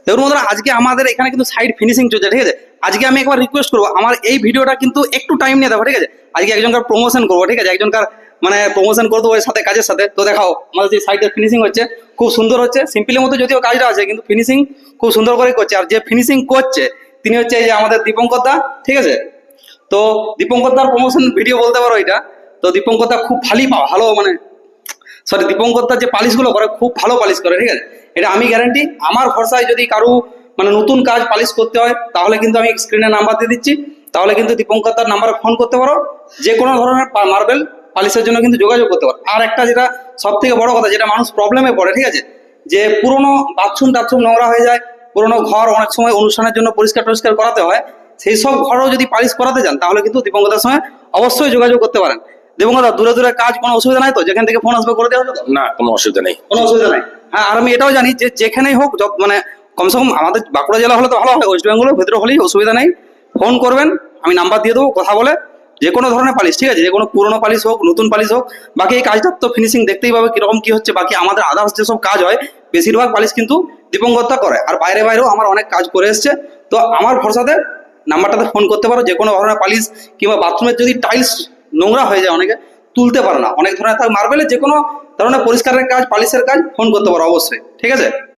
দেখুন বন্ধুরা, আজকে আমাদের এখানে কিন্তু সাইড ফিনিশিং চলছে, ঠিক আছে। আজকে আমি একবার রিকোয়েস্ট করবো, আমার এই ভিডিওটা কিন্তু একটু টাইম নিয়ে দেখো, ঠিক আছে। আজকে একজনকার প্রমোশন করবো, ঠিক আছে, একজনকার মানে প্রমোশন করতে ওর সাথে কাজের সাথে। তো দেখাও আমাদের যে সাইডের ফিনিশিং হচ্ছে খুব সুন্দর হচ্ছে, সিম্পলের মধ্যে যদিও কাজটা আছে কিন্তু ফিনিশিং খুব সুন্দর করে করছে। আর যে ফিনিশিং করছে তিনি হচ্ছে এই যে আমাদের দীপঙ্কর দা, ঠিক আছে। তো দীপঙ্কর দার প্রমোশন ভিডিও বলতে পারো এটা। তো দীপঙ্কর দা খুব ভালো মানে সরি, দীপঙ্কর দা যে পালিশগুলো করে খুব ভালো পালিশ করে, ঠিক আছে। এটা আমি গ্যারান্টি। আমার ভরসায় যদি কারো মানে নতুন কাজ পালিশ করতে হয় তাহলে কিন্তু আমি স্ক্রিনে নাম্বার দিয়ে দিচ্ছি, তাহলে কিন্তু দীপঙ্কর দার নাম্বারে ফোন করতে পারো। যে কোনো ধরনের মার্বেল পালিশের জন্য কিন্তু যোগাযোগ করতে পারো। আর একটা যেটা সব থেকে বড় কথা, যেটা মানুষ প্রবলেমে পড়ে, ঠিক আছে, যে পুরোনো বাথরুম টাথরুম নোংরা হয়ে যায়, পুরোনো ঘর অনেক সময় অনুষ্ঠানের জন্য পরিষ্কার টরিষ্কার করাতে হয়, সেই সব ঘরও যদি পালিশ করাতে চান তাহলে কিন্তু দীপঙ্কর দার সঙ্গে অবশ্যই যোগাযোগ করতে পারেন। দীপঙ্কর দা, দূরে দূরে কাজ কোনো অসুবিধা নাই তো? যেখান থেকে ফোন আসবে করে দেওয়া হবে তো? না, কোনো অসুবিধা নেই। কোনো অসুবিধা নাই। হ্যাঁ, আর আমি এটাও জানি যে যেখানেই হোক মানে কমসে কম আমাদের বাঁকুড়া জেলা হলে তো ভালো হয়, ওয়েস্ট বেঙ্গলের ভেতরে হলেই অসুবিধা নেই। ফোন করবেন, আমি নাম্বার দিয়ে দেবো, কথা বলে যে কোনো ধরনের পালিশ, ঠিক আছে, যে কোনো পুরোনো পালিশ হোক নতুন পালিশ হোক। বাকি এই কাজটার তো ফিনিশিং দেখতেই পাবে কিরকম কি হচ্ছে। বাকি আমাদের আদার্স যেসব কাজ হয় বেশিরভাগ পালিশ কিন্তু দীপঙ্কর দা করে। আর বাইরে বাইরেও আমার অনেক কাজ করে এসছে। তো আমার ভরসাতে নাম্বারটাতে ফোন করতে পারো। যে কোনো ধরনের পালিশ কিংবা বাথরুমের যদি টাইলস নোংরা হয়ে যায়, অনেকে তুলতে পারে না, অনেক ধরনের মার্বেলের যে কোনো ধরনের পরিষ্কারের কাজ পালিশের কাজ, ফোন করতে পারো অবশ্যই, ঠিক আছে।